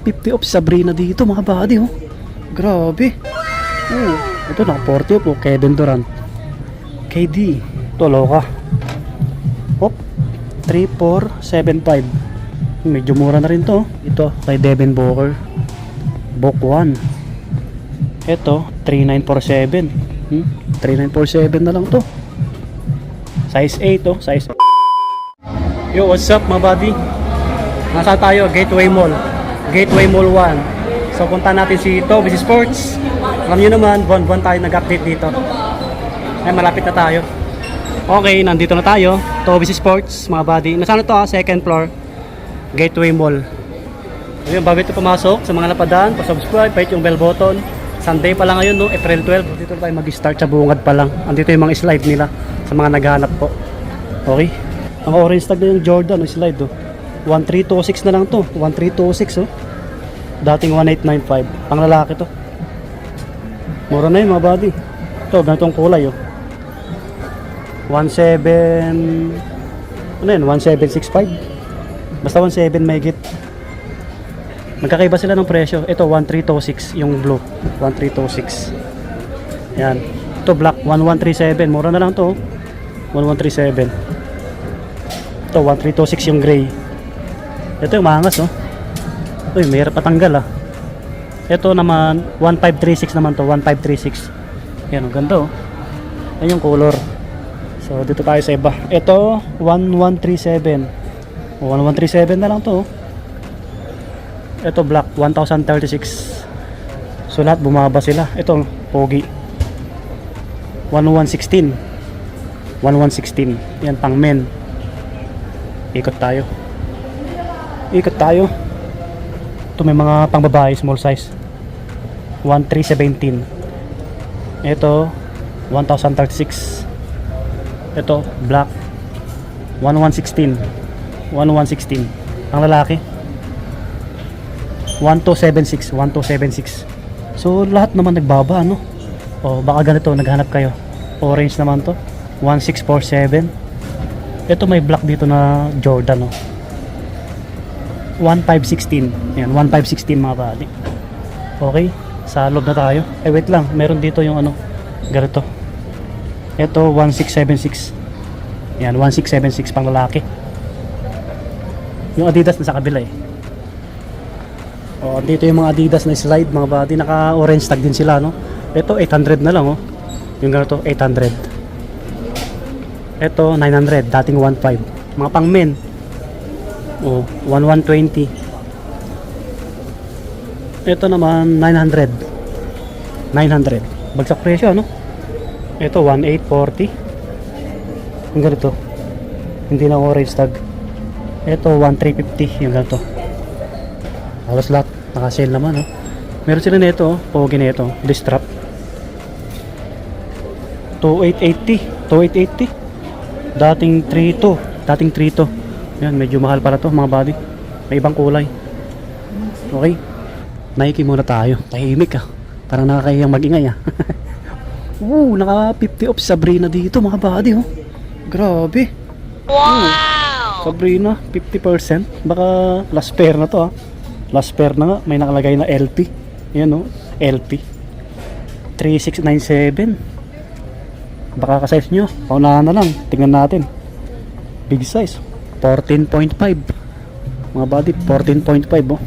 50 off Sabrina dito mga buddy oh. Grabe. Oh, ito naka 40 off oh. Kevin Durant. KD. Ito loka. Hop. 3475. Medyo mura na rin to. Ito kay Devin Booker. Book 1. Ito 3947. 3947 na lang to. Size 8 oh. Size 8. Yo, what's up mga buddy? Nasa tayo, Gateway Mall. Gateway Mall 1. So punta natin si Toby's Sports. Alam nyo naman, buwan-buwan tayo nag-update dito. Ay, malapit na tayo. Okay, nandito na tayo. Toby's Sports, mga buddy. Nasaan to second floor. Gateway Mall. Ayun, bago ito pumasok sa mga napadaan, pa-subscribe, pa-hit yung bell button. Sunday pa lang ngayon, no? April 12. Dito tayo mag-start sa bungad pa lang. Andito yung mga slide nila sa mga naghahanap po. Okay? Ang orange tag na yung Jordan, slide oh. 1326 na lang to. 1326 oh. Dating 1895. Pang lalaki to. Mura na yun mga buddy. Ito, ganitong kulay oh. 17 ano yun? 1765. Basta 17 may git. Magkakaiba sila ng presyo. Ito 1326 yung blue. 1326. Yan. Ito black 1137. Mura na lang to oh. 1137. Ito 1326 yung gray. Ito yung maangas oh. Uy, mahirap patanggal ah. Ito naman 1536 naman to. 1536. Yan, ang ganda oh. Yan yung color. So dito tayo sa iba. Ito 1137. 1137 na lang to oh. Ito black 1036. So lahat bumaba sila. Ito pogi 1116. 1116. Yan pang men. Ikot tayo. Ikot tayo. Ito may mga pang babae small size. 1317. Ito 1036. Ito black 1116. 1116. Ang lalaki 1276. 1276. So lahat naman nagbaba no. O baka ganito naghanap kayo. Orange naman to 1647. Ito may black dito na Jordan oh. 1516. Yan 1516 mga buddy. Okay, sa loob na tayo. Eh wait lang, meron dito yung ano ganito. Ito 1676. Yan 1676 pang lalaki. Yung Adidas na sa kabila eh. Oh, dito yung mga Adidas na slide mga buddy, naka orange tag din sila no. Ito 800 na lang oh. Yung ganito 800. Ito 900, dating 15. Mga pang men. Oh, 1120. Ito naman 900. 900. Bagsak presyo ano? Ito 1840. Yung ganito. Hindi na orange tag. Ito 1350 yung ganito. Halos lahat naka-sale naman oh. Meron sila nito oh, pogi nito, distrap. 2880. 2880. Dating 32. Dating 32. Yan, medyo mahal para to mga buddy. May ibang kulay. Okay. Nike muna tayo. Tahimik ah. Parang nakakayang mag-ingay ah. Naka 50 off Sabrina dito mga buddy oh. Grabe. Wow! Sabrina, 50%. Baka last pair na to ah. Last pair na nga. May nakalagay na LP. Yan oh. LP. 3697. Baka ka-size nyo, paunahan na lang. Tingnan natin. Big size 14.5. Mga buddy 14.5 oh.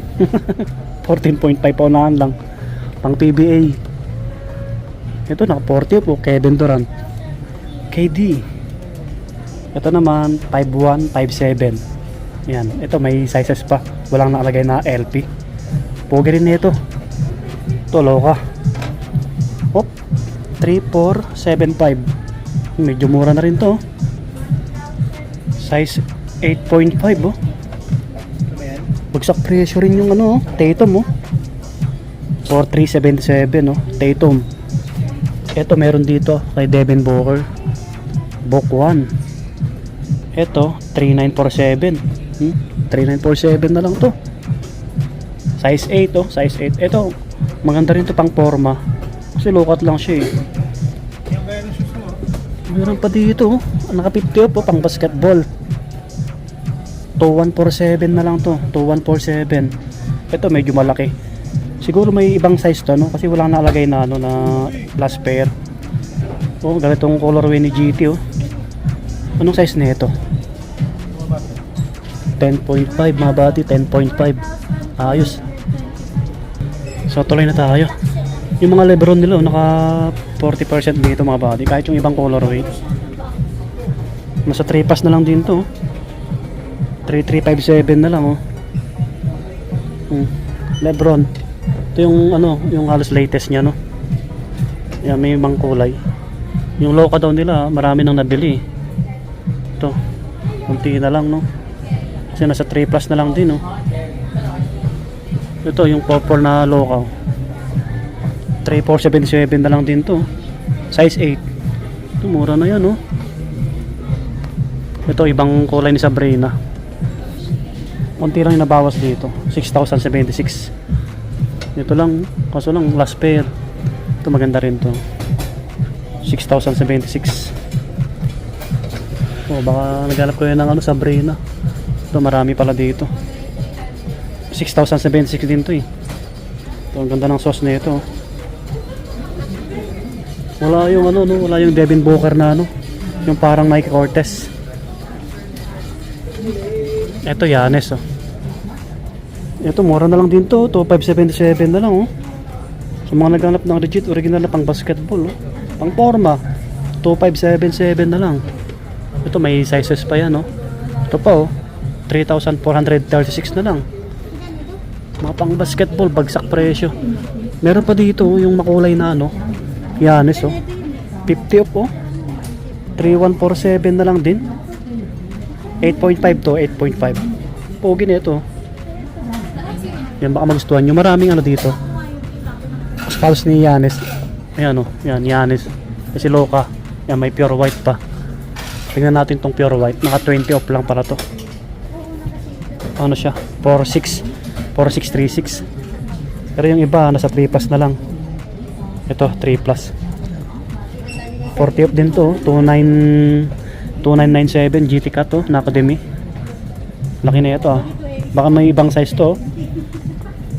14.5 paunahan lang. Pang PBA. Ito naka 40 po. Kevin Durant. KD. Ito naman 51, 57. Yan. Ito may sizes pa. Walang nakalagay na LP. Pogi rin nito. Ito loka. Hop. 3475. Medyo mura na rin to. Size 8.5 oh. Bagsak presyo rin yung ano oh, Tatum oh. 4377 oh, Tatum. Ito meron dito kay Devin Booker. Book 1. Ito 3947. 3947 na lang to. Size 8 oh, size 8. Ito maganda rin to pang forma. Kasi low-cut lang siya eh. Meron pa dito oh. Naka 50 po pang basketball. 2147 na lang to. 2147. Ito medyo malaki. Siguro may ibang size to, no? Kasi walang nalagay na ano na last pair. Oh, ganitong colorway ni GT, oh. Anong size nito? 10.5 mga bati, 10.5. Ayos. So tuloy na tayo. Yung mga Lebron nila, oh, naka 40% dito mga bati. Kahit yung ibang colorway. Nasa 3 pass na lang din to, oh. 3357 na lang, oh. Lebron. Ito yung ano, yung halos latest niya, no. Yan, may ibang kulay. Yung Loka daw nila, marami nang nabili. Ito, kunti na lang, no. Kasi nasa 3 plus na lang din, no. Ito yung purple na Loka, 3477 na lang din to. Size 8. Ito, mura na yan, no. Ito, ibang kulay ni Sabrina. Kunti lang yung nabawas dito, 6,076. Ito lang, kaso lang last pair. Ito maganda rin to, 6,076. Oh, baka naghanap ko yun ng ano, Sabrina. Ito marami pala dito, 6,076 din to, eh. Ito, ang ganda ng sauce na ito. Wala yung ano, no? Wala yung Devin Booker na ano, yung parang Nike Cortez. Ito Yanes, oh. Ito mura na lang din to, 2577 na lang, oh. Sa mga naghanap ng legit original na pang basketball, oh. Pang forma, 2577 na lang. Ito may sizes pa yan, oh. Ito pa, oh, 3,436 na lang. Mga pang basketball, bagsak presyo. Meron pa dito, oh, yung makulay na ano, Yanes, oh. 50 off, oh. 3147 na lang din. 8.5 to 8.5. Pogi na ito. Yan, baka magustuhan nyo. Maraming ano dito. Spouse ni Yanis. Ayan, oh. Yan, Yanis. Kasi Loka. Yan, may pure white pa. Tingnan natin tong pure white. Naka 20 off lang para to. Ano siya? 4636. Pero yung iba nasa 3 plus na lang. Ito 3 plus. 40 off din to. 2997 GT Cat to na Academy. Laki na ito, ah. Baka may ibang size to.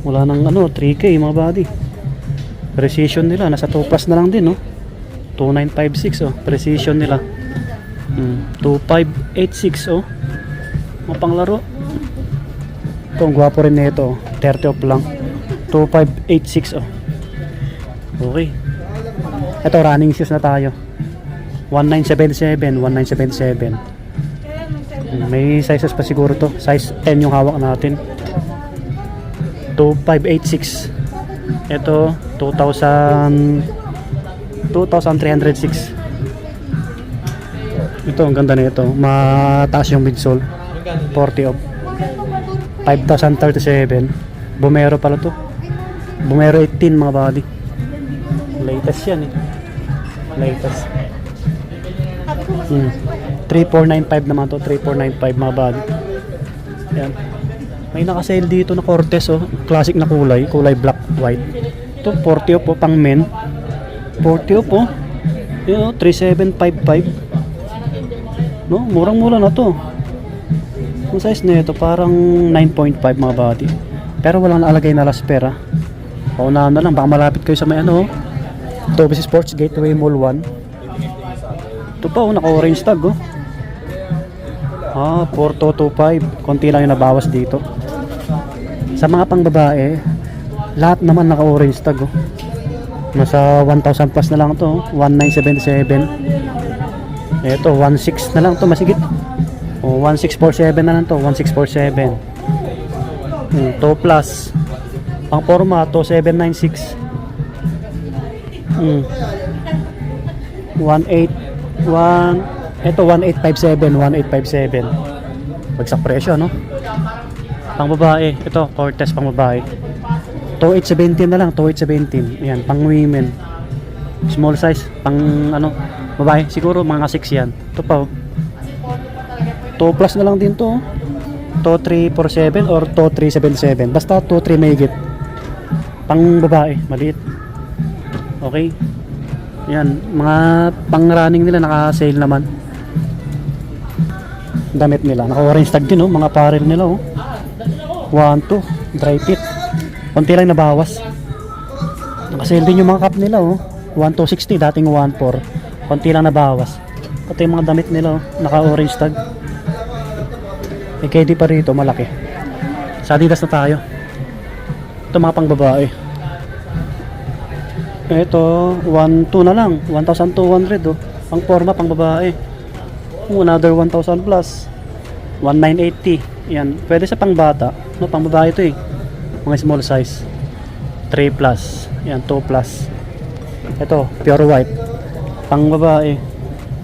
Wala nang ano, 3K mga body. Precision nila nasa 2 plus na lang din, no. 2956, oh. Precision nila. 2586, oh. Mga panglaro. Ito, ang gwapo rin nito, 30 off lang. 2586, oh. Okay. Ito, running shoes na tayo. 1977, 1977. May sizes pa siguro to. Size 10 yung hawak natin. 2586. Ito 2306. Ito ang ganda nito. Mataas yung midsole. 40 off. 5037. Bumero pala to. Bumero 18 mga body. Latest yan, eh. Latest. 3495 naman to. 3495 mga body. Yan. May naka-sale dito na Cortez, oh. Classic na kulay. Kulay black white. Ito 40 off, oh, pang men. 40 off, oh. Yan, oh, 3755. No, murang-mura na to. Ang size na ito parang 9.5 mga body. Pero walang nalagay na last pair, ah. Paunahan na lang, baka malapit kayo sa may ano, oh. Tobis Sports Gateway Mall 1. Ito pa, oh, naka-orange tag, oh. 4225. Konti lang yung nabawas dito. Sa mga pang babae, lahat naman naka-orange tag, oh. Nasa 1,000 plus na lang to, 1977. Ito 16 na lang to, masigit. 1647 na lang to, 1647. 2 plus. Pang forma to 796. 18 ito 1857, 1857. Bagsak presyo, no? Pang babae, ito Cortez pang babae. 2817 na lang, 2817. Ayan, pang women. Small size, pang ano, babae, siguro mga 6 yan. Ito pa, 2 plus na lang din to. 2347 or 2377. Basta 23 may higit. Pang babae, maliit. Okay. Yan, mga pang running nila naka-sale naman. Damit nila, naka-orange tag din, oh, mga apparel nila, oh. 1, 2, dry fit. Konti lang nabawas. Nakasale din yung mga cup nila oh. 1,260 dating 1,400. Konti lang nabawas. Pati yung mga damit nila oh, naka-orange tag. May KD pa rito, malaki. Sa Adidas na tayo. Ito mga pang babae. Ito, 1,200 na lang. 1,200 oh. Pang forma, pang babae. Another 1,000 plus. 1,980. Yan. Pwede sa pang bata. No, pang babae ito eh. Mga small size. 3 plus. Yan, 2 plus. Ito, pure white. Pang babae.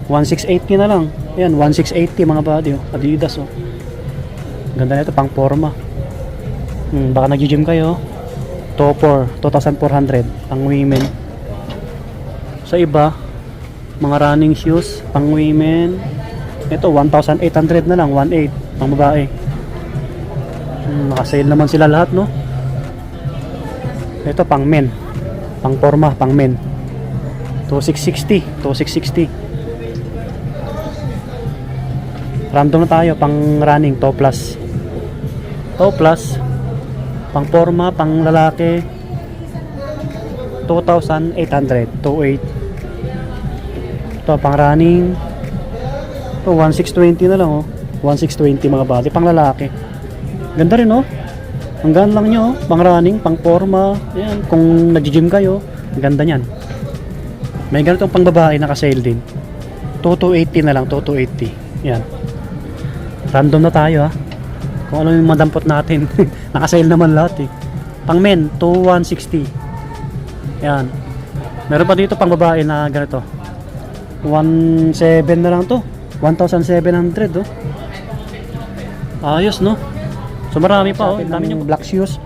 1,680 na lang. Yan, 1,680 mga body oh. Adidas oh. Ganda na ito, pang forma. Baka nag-gym kayo. Topper, 2,400. Pang women. Sa iba, mga running shoes, pang women. Ito, 1,800 na lang. 1,800. Pang babae. Nakasale naman sila lahat, no? Ito, pang men. Pang forma, pang men. 2,660. 2,660. Random na tayo, pang running, to plus. To plus. Pang forma, pang lalaki 2,800. 2,800. Ito pang running. Ito 1,620 na lang oh. 1,620 mga body. Pang lalaki. Ganda rin oh. Hanggang lang nyo oh. Pang running, pang forma. Ayan. Kung nag-gym kayo, ganda nyan. May ganitong pang babae naka-sale din. 2,280 na lang. 2,280. Yan. Random na tayo ha. Kung ano yung madampot natin. Naka-sale naman lahat eh. Pang men, 2,160. Yan. Meron pa dito pang babae na ganito. 1,700 na lang to. 1,700 oh. Ayos no. So marami pa oh. Dami yung black shoes.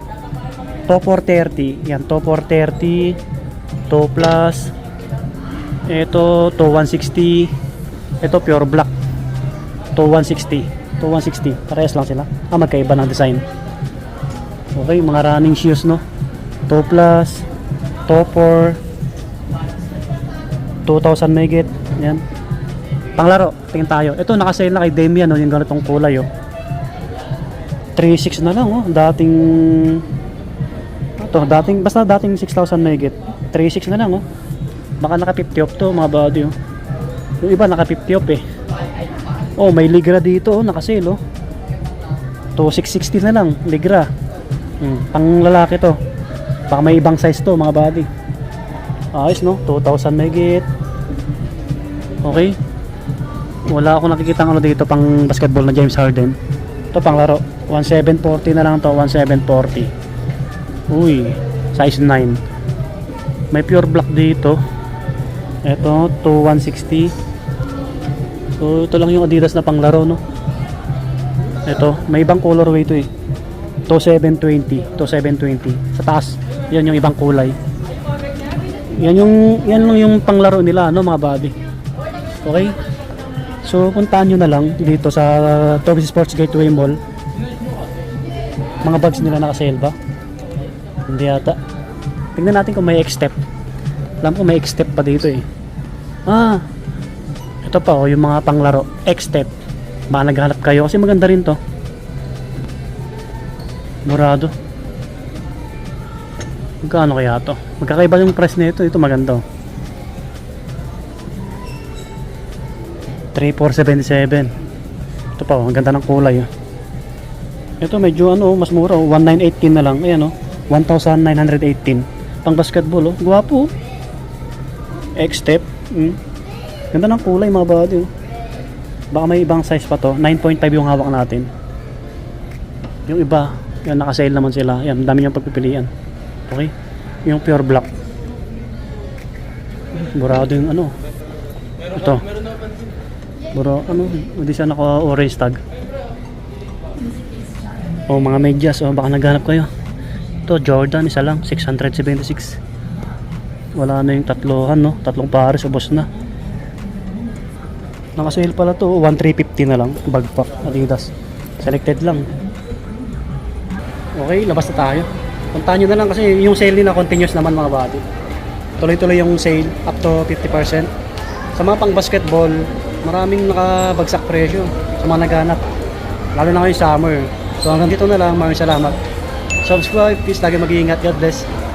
Top 430. Yan, top 430. Top plus. Ito, to 160. Ito pure black. To 160. To 160. Parehas lang sila. Magkaiba ng design. Okay, mga running shoes no. To plus. To 4. 2,000 megit. Yan. Panglaro, tingin tayo. Ito naka-sale na kay Damian no, yung ganitong kulay oh. 3,600 na lang oh. Dating basta dating 6,000 megit. 3,600 na lang oh. Baka naka 50 off to mga body oh. Yung iba naka 50 off eh. Oh, may Ligra dito oh, naka-sale oh. 2,660 na lang, Ligra. Pang lalaki to. Baka may ibang size to mga body. Ayos no, 2,000 megit. Okay. Wala akong nakikita ano dito pang basketball na James Harden. Ito pang laro. 1,740 na lang to, 1,740. Uy, size 9. May pure black dito. Ito, 2,160. So ito lang yung Adidas na panglaro no. Ito, may ibang colorway ito eh. 2,720, 2,720. Sa taas, yan yung ibang kulay. Yan yung panglaro nila no mga body. Okay? So puntahan nyo na lang dito sa Toby Sports Gateway Mall. Mga bags nila naka-sale ba? Hindi yata. Tingnan natin kung may X-step. Alam ko may X-step pa dito eh. Ito pa oh, yung mga panglaro X-step. Baka naghanap kayo kasi maganda rin to. Murado. Magkano kaya to? Magkakaiba yung price nito. Ito maganda oh. 3,477. Ito pa oh, ang ganda ng kulay oh. Ito medyo ano, mas mura oh, 1,918 na lang. Ayan oh, 1,918. Pang basketball oh, guwapo oh. X-step. Ganda ng kulay mga body oh. Baka may ibang size pa to. 9.5 yung hawak natin. Yung iba, yan naka-sale naman sila. Yan, dami niyang pagpipilian. Okay? Yung pure black. Burado yung ano. Ito. Buro, ano, hindi siya naka-orange tag. O mga medyas, o baka naghanap kayo. Ito, Jordan, isa lang, 676. Wala na yung tatlohan, no? Tatlong pares, ubos na. Naka-sale pala to, 1,350 na lang. Bagpak, Adidas. Selected lang. Okay, labas na tayo. Puntahan nyo na lang kasi yung sale nila continuous naman mga body. Tuloy-tuloy yung sale, up to 50%. Sa mga pang basketball, maraming nakabagsak presyo sa mga naghanap. Lalo na ngayon summer. So hanggang dito na lang, maraming salamat. subscribe. Please lagi mag-iingat. God bless.